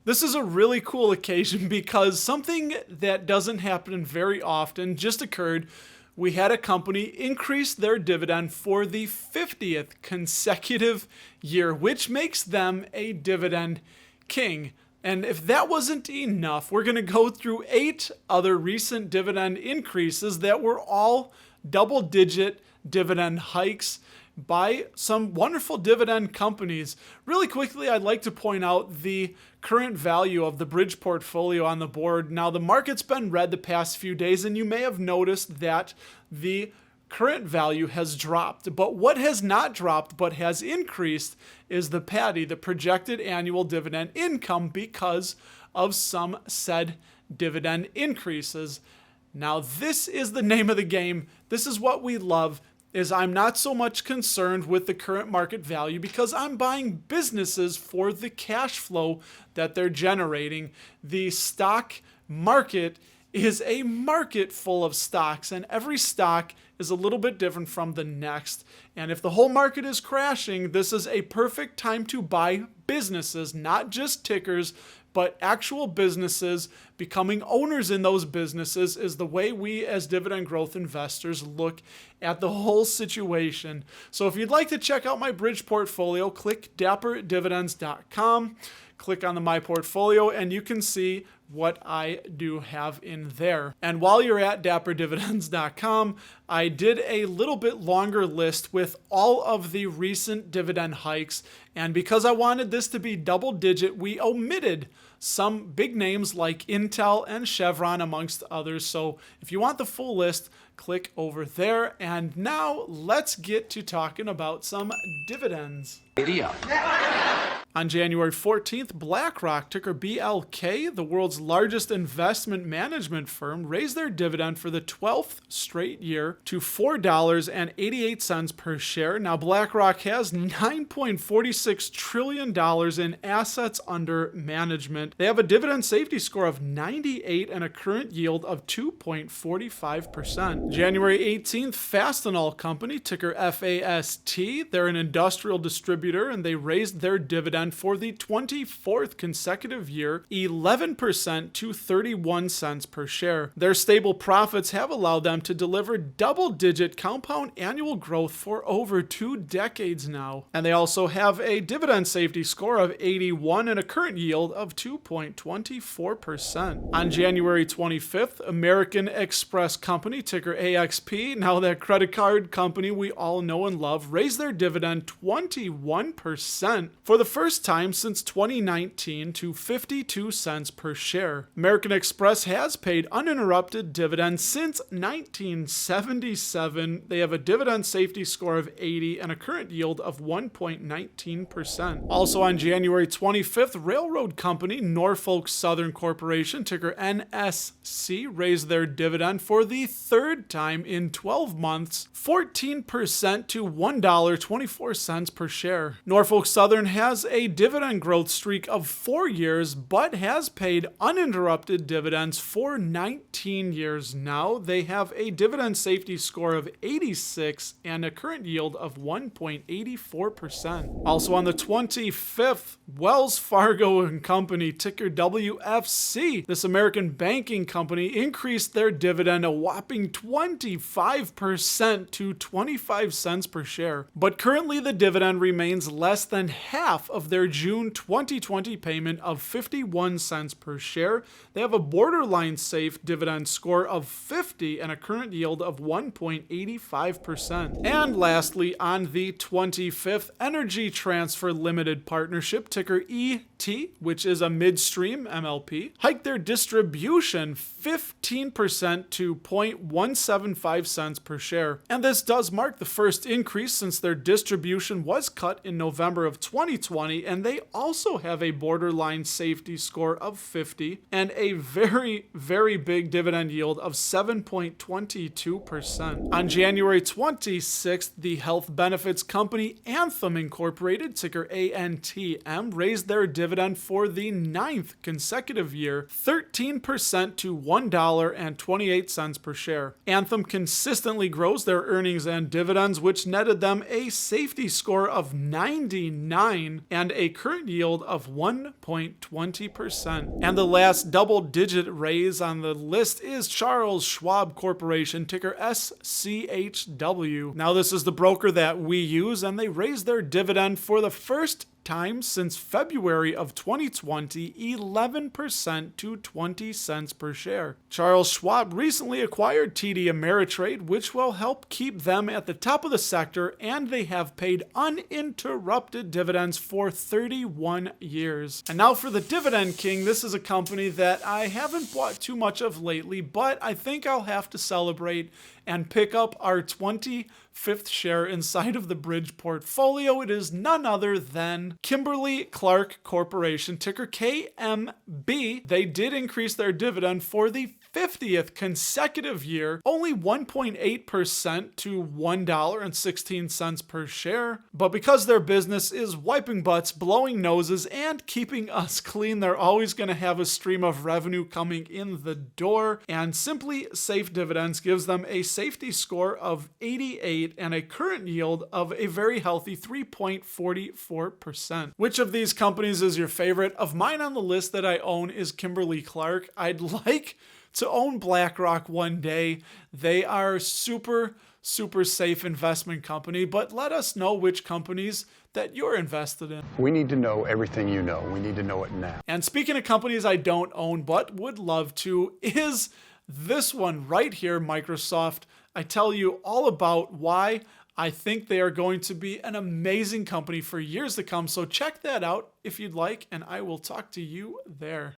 This is a really cool occasion because something that doesn't happen very often just occurred. We had a company increase their dividend for the 50th consecutive year, which makes them a dividend king. And if that wasn't enough, we're going to go through 8 other recent dividend increases that were all double-digit dividend hikes by some wonderful dividend companies. Really quickly, I'd like to point out the current value of the bridge portfolio on the board. Now, the market's been red the past few days, and you may have noticed that the current value has dropped. But what has not dropped but has increased is the PADI, the projected annual dividend income, because of some said dividend increases. Now, this is the name of the game. This is what we love. Is I'm not so much concerned with the current market value because I'm buying businesses for the cash flow that they're generating. The stock market is a market full of stocks, and every stock is a little bit different from the next. And if the whole market is crashing, this is a perfect time to buy businesses, not just tickers, but actual businesses. Becoming owners in those businesses is the way we as dividend growth investors look at the whole situation. So if you'd like to check out my bridge portfolio, click dapperdividends.com, click on the My Portfolio, and you can see what I do have in there. And while you're at dapperdividends.com, I did a little bit longer list with all of the recent dividend hikes. And because I wanted this to be double digit, we omitted some big names like Intel and Chevron, amongst others. So if you want the full list, click over there. And now let's get to talking about some dividends. On January 14th, BlackRock, ticker BLK, the world's largest investment management firm, raised their dividend for the 12th straight year to $4.88 per share. Now, BlackRock has $9.46 trillion in assets under management. They have a dividend safety score of 98 and a current yield of 2.45%. January 18th, Fastenal Company, ticker FAST, they're an industrial distributor, and they raised their dividend for the 24th consecutive year, 11% to 31 cents per share. Their stable profits have allowed them to deliver double-digit compound annual growth for over 2 decades now. And they also have a dividend safety score of 81 and a current yield of 2.24%. On January 25th, American Express Company, ticker AXP, now that credit card company we all know and love, raised their dividend 21% for the first time since 2019 to 52 cents per share. American Express has paid uninterrupted dividends since 1977. They have a dividend safety score of 80 and a current yield of 1.19%. Also on January 25th, railroad company Norfolk Southern Corporation, ticker NSC, raised their dividend for the 3rd time in 12 months, 14% to $1.24 per share. Norfolk Southern has a dividend growth streak of 4 years, but has paid uninterrupted dividends for 19 years now. They have a dividend safety score of 86 and a current yield of 1.84%. Also on the 25th, Wells Fargo and Company, ticker WFC, this American banking company, increased their dividend a whopping 25% to 25 cents per share. But currently the dividend remains less than half of their June 2020 payment of 51 cents per share. They have a borderline safe dividend score of 50 and a current yield of 1.85%. And lastly, on the 25th, Energy Transfer Limited Partnership, ticker ET, which is a midstream MLP, hiked their distribution 15% to 0.175 cents per share. And this does mark the first increase since their distribution was cut in November of 2020, and they also have a borderline safety score of 50 and a very, very big dividend yield of 7.22%. On January 26th, the health benefits company Anthem Incorporated, ticker ANTM, raised their dividend for the 9th consecutive year, 13% to $1.28 per share. Anthem consistently grows their earnings and dividends, which netted them a safety score of 99 and and a current yield of 1.20%. And the last double-digit raise on the list is Charles Schwab Corporation, ticker SCHW. Now, this is the broker that we use, and they raised their dividend for the first time since February of 2020, 11% to 20 cents per share. Charles Schwab recently acquired TD Ameritrade, which will help keep them at the top of the sector, and they have paid uninterrupted dividends for 31 years. And now for the Dividend King. This is a company that I haven't bought too much of lately, but I think I'll have to celebrate and pick up our 25th share inside of the Bridge portfolio. It is none other than Kimberly-Clark Corporation, ticker KMB. They did increase their dividend for the 50th consecutive year, only 1.8% to $1.16 per share. But because their business is wiping butts, blowing noses, and keeping us clean, they're always going to have a stream of revenue coming in the door. And Simply Safe Dividends gives them a safety score of 88 and a current yield of a very healthy 3.44%. Which of these companies is your favorite? Of mine on the list that I own is Kimberly-Clark. I'd like to own BlackRock one day. They are super safe investment company, but let us know which companies that you're invested in. We need to know everything you know. We need to know it now. And speaking of companies I don't own but would love to, is this one right here, Microsoft. I tell you all about why I think they are going to be an amazing company for years to come. So check that out if you'd like, and I will talk to you there.